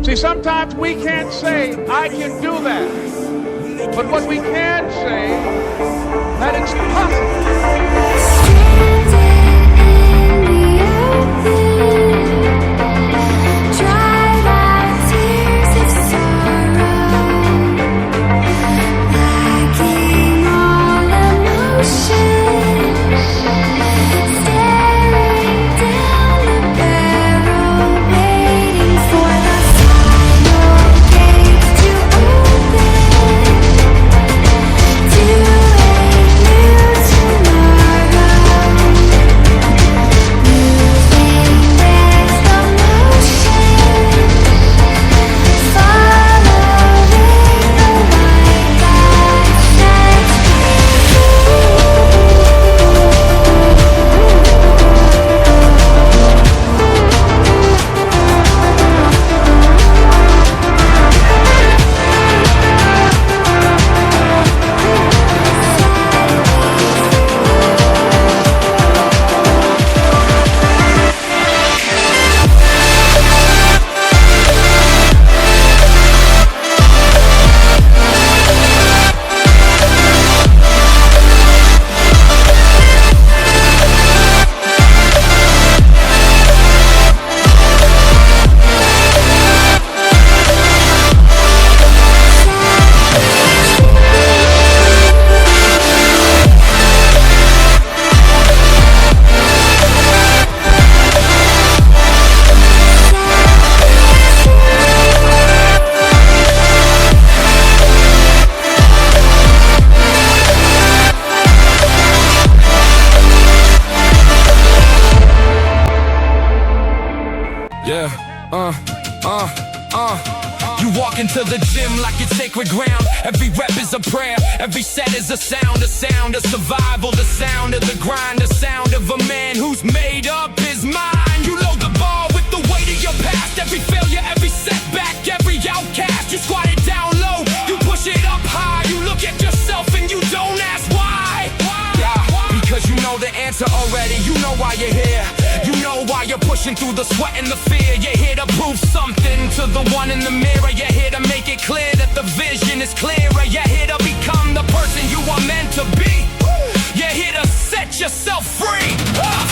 See, sometimes we can't say, I can do that. But what we can say, that it's possible. You walk into the gym like it's sacred ground. Every rep is a prayer, every set is a sound of survival, the sound of the grind, the sound of a man who's made up his mind. You load the ball with the weight of your past, every failure, every setback, every outcast. You squat it down low, you push it up high. You look at yourself and you don't ask why. Yeah, because you know the answer already. You know why you're here. You know why you're pushing through the sweat and the fear. You're here to prove something to the one in the mirror. You're here to make it clear that the vision is clearer. You're here to become the person you are meant to be. You're here to set yourself free.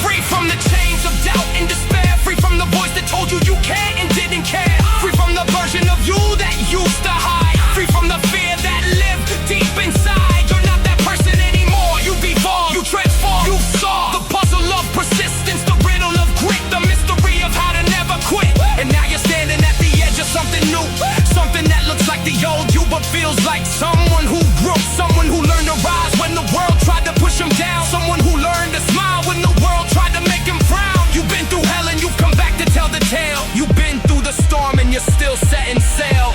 Free from the chains of doubt and despair. Free from the voice that told you you can't and didn't care. Free from the version of you that used to hide. Free from the fear that lived deep inside. You're not that person anymore. You've evolved, you transformed, you saw the puzzle of persistence, the riddle of grit, the mystery of how to never quit. And now you're standing at the edge of something new, something that looks like the old you but feels like someone who grew, someone who learned to rise when the world tried to push him down, someone who learned to smile when the world tried to make him frown. You've been through hell and you've come back to tell the tale. You've been through the storm and you're still setting sail.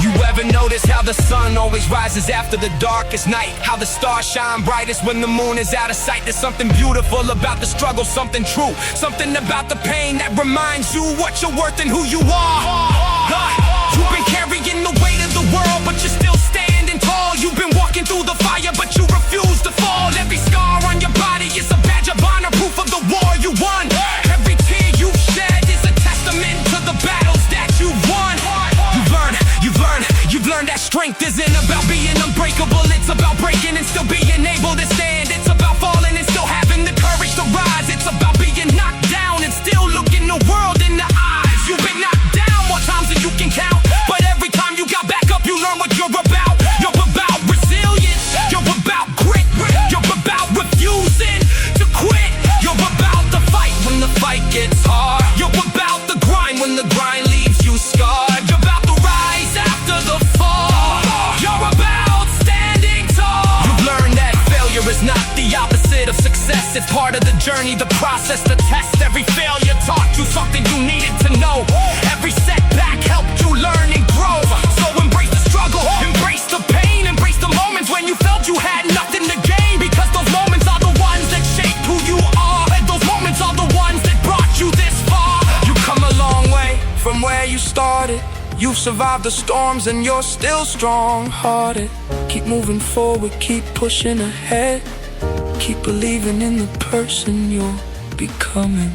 You ever notice how the sun always rises after the darkest night? How the stars shine brightest when the moon is out of sight? There's something beautiful about the struggle, something true, something about the pain that reminds you what you're worth and who you are. You've been carrying the weight of the world, but you're still standing tall. You've been walking through the fire, but you refuse to fall. Every scar on your body is a badge of honor, proof of the war you won. Every tear you've shed is a testament to the battles that you've won. You've learned that strength isn't about being unbreakable. It's about breaking and still being able to stand. It's about falling and still having the courage to rise. It's about being knocked down and still looking the world in the eyes. You've been knocked down more times than you can count, but every time you got back up, you learn what you're about. You're about resilience, you're about grit, you're about refusing to quit. You're about the fight when the fight gets hard. You're about the grind when the grind leaves you scarred. You're about the rise after the fall. You're about standing tall. You've learned that failure is not the opposite of success. It's part of the journey, the process, the test. Every failure taught you something you needed to know. Every setback helped you learn and grow. So embrace the struggle, embrace the pain, embrace the moments when you felt you had nothing to gain. Because those moments are the ones that shaped who you are, and those moments are the ones that brought you this far. You come a long way from where you started. You've survived the storms and you're still strong-hearted. Keep moving forward, keep pushing ahead. Keep believing in the person you're becoming.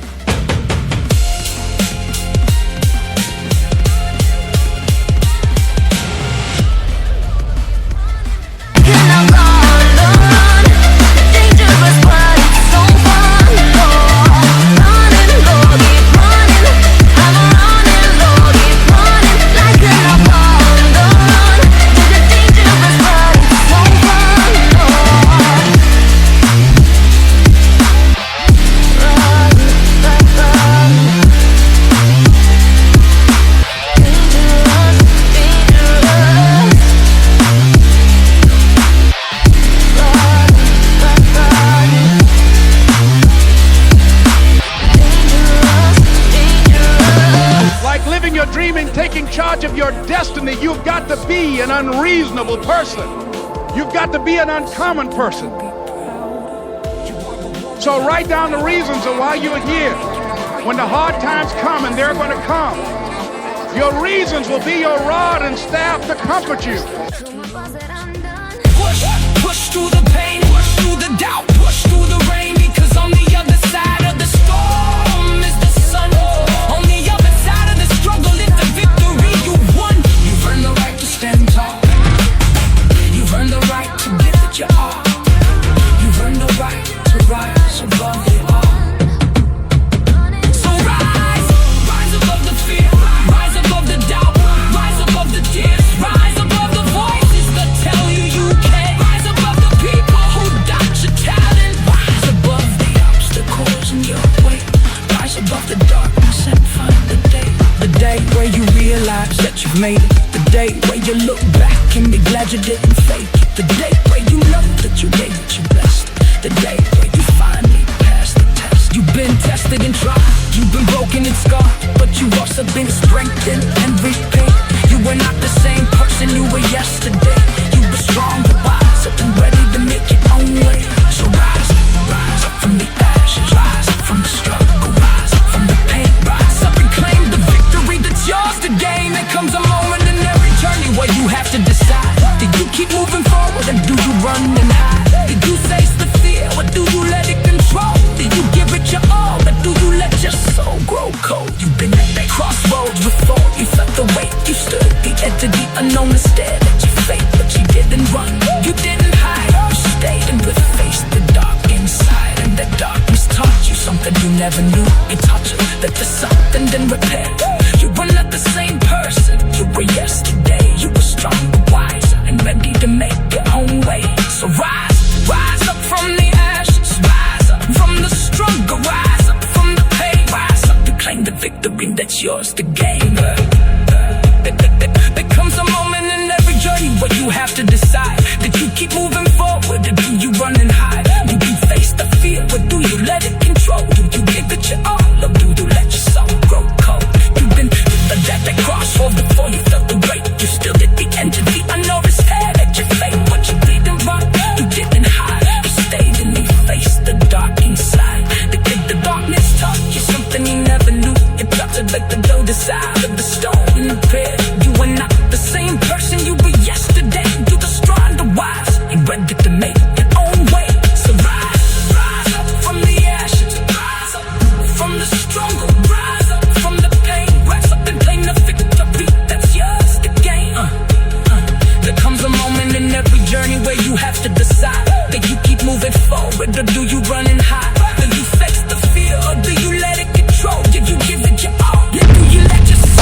living your dream and taking charge of your destiny, you've got to be an unreasonable person. You've got to be an uncommon person. So write down the reasons of why you're here. When the hard times come, and they're going to come, your reasons will be your rod and staff to comfort you. Push through the pain, push through the doubt, push through the rain, because on the other side of the storm is the sun. On the other side of the struggle is the victory you won. You've earned the right to stand tall. You've earned the right to give it your all. You've earned the right to rise above it all. So rise, rise above the fear, rise above the doubt, rise above the tears, rise above the voices that tell you you can't. Rise above the people who doubt your talent. Rise above the obstacles in your way. Rise above the darkness and find the day. The day where you realize that you've made it. The day where you look back and be glad you didn't fake it. The day where you know that you gave it your best. The day where you finally passed the test. You've been tested and tried, you've been broken and scarred, but you've also been strengthened and repaid. You were not the same person you were yesterday. You were strong, wise, and ready to make your own way. So rise, rise up from the ashes, rise up from the struggle, rise up from the pain, rise up and claim the victory that's yours to gain. There comes a moment in every journey where you have to decide. Do you keep moving forward, or do you run and hide? Did you face the fear, or do you let it control? Did you give it your all, or do you let your soul grow cold? You've been at that crossroads before. You felt the weight, you stood the edge of the unknown and stared at your fate, but you didn't run, you didn't hide. You stayed and faced the dark inside, and that darkness taught you something you never knew. It taught you that there's something then repaired. You were not the same person you were yesterday. You were stronger, wiser, and ready to make your own way. So rise, rise up from the ashes, rise up from the struggle, rise up from the pain, rise up to claim the victory that's yours to gain. There comes a moment in every journey where you have to decide. Did you keep moving forward, or do you run and hide? Do you face the fear, or do you let it control? Do you give it your all, or do you let your soul grow cold? You've been at that crossroads before. You felt the weight, you stood at the end of the unknown and stared at your fate, but you didn't run, you didn't hide. You stayed and you faced the dark inside. The darkness taught you something you never knew. It taught you like the dough side of the stone in the pit. You were not the same person you were yesterday. You're the strong, the wise, and ready to make your own way. So rise, rise up from the ashes, rise up from the struggle, rise up from the pain, rise up and claim the victory that's yours to gain. There comes a moment in every journey where you have to decide. Do you keep moving forward, or do you run and hide? Do you face the fear, or do you let it control? Did you give it your all? Do you let yourself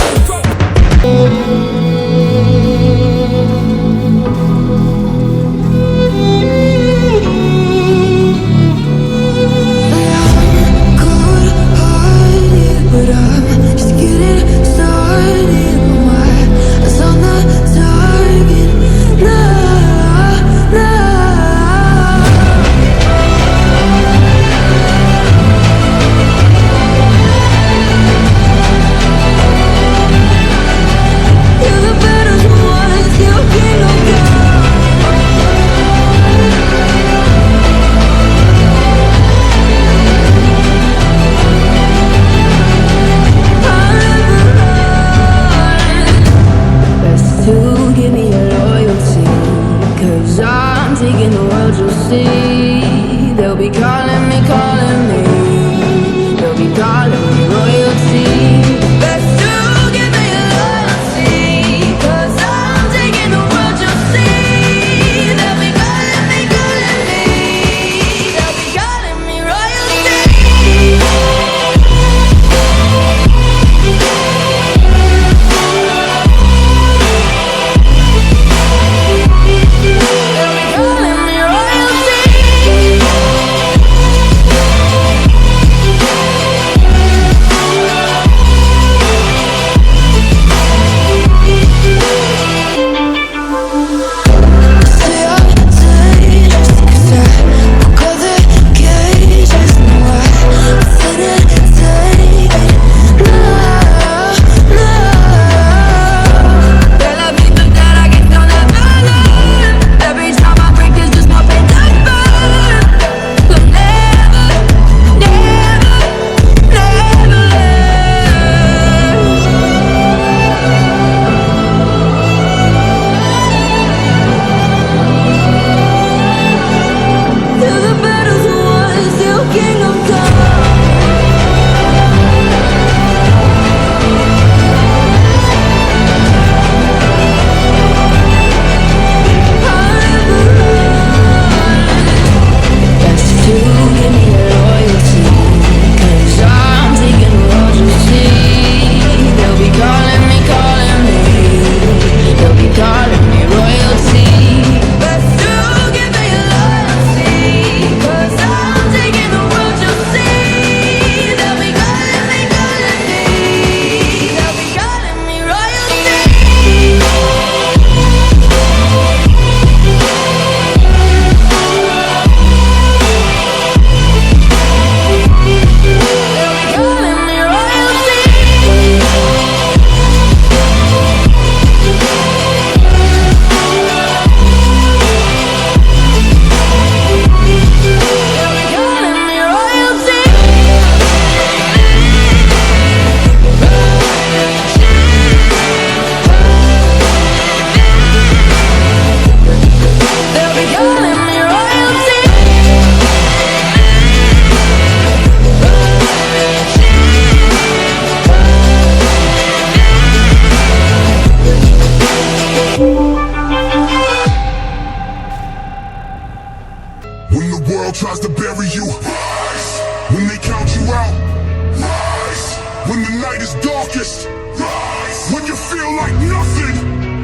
when the night is darkest. Rise. When you feel like nothing.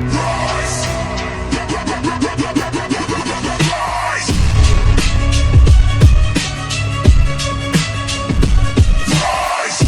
Rise. Rise. Rise.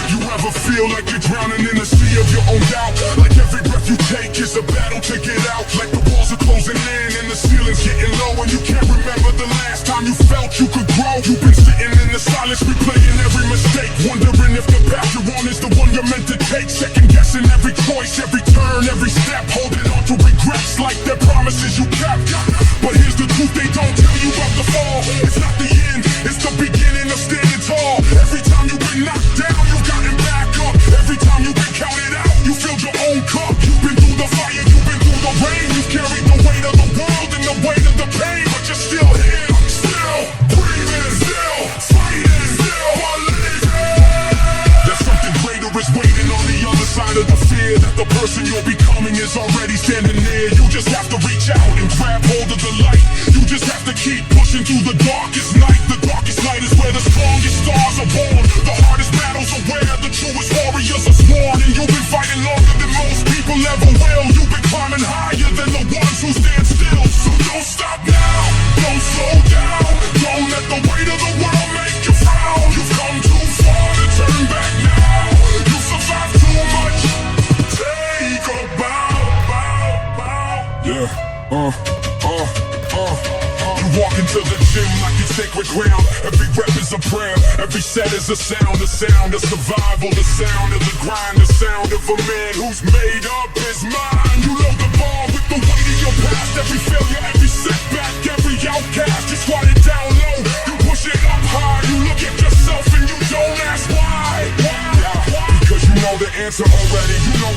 You ever feel like you're drowning in a sea of your own doubt? Like every breath you take is a battle to get out. Like the walls are closing in and the ceiling's getting low, and you can't remember the last time you felt you could grow. You've been sitting in the silence, replaying every mistake, wondering if the path you're on is the one you're meant to take. Second guessing every choice, every turn, every step, holding on to regrets like they're promises you kept. But here's the truth, they don't tell you about the fall. It's not the end, it's the beginning of standing tall. Every time you've been knocked down, you've gotten back up. Every time you've been counted out, you filled your own cup. You've been through the fire, you've been through the rain. You've carried the weight of the world and the weight of the pain, but you're still here, still breathing, still fighting, still believing. That something greater is waiting on the other side of the fear. That the person you're becoming is already standing near. You just have to reach out and grab hold of the light. You just have to keep pushing through the darkest night. The darkest night is where the strongest stars are born. The hardest battles are where the truest warriors are sworn. And you've been fighting longer than most people ever will. You've been climbing higher than the ones who stand still. So don't stop now, don't slow down. Don't let the weight of the world make you frown. You've come too far to turn back now. You've survived too much. Take a bow. Yeah, You walk into the gym like it's sacred ground. Every rep is a prayer, every set is a sound. The sound of survival, the sound of the grind. The sound of a man who's made up his mind. You load the bar with the weight of your past. Every failure, every setback, every outcast. You squat it down low, you push it up high. You look at yourself and you don't ask why. Because you know the answer already. You know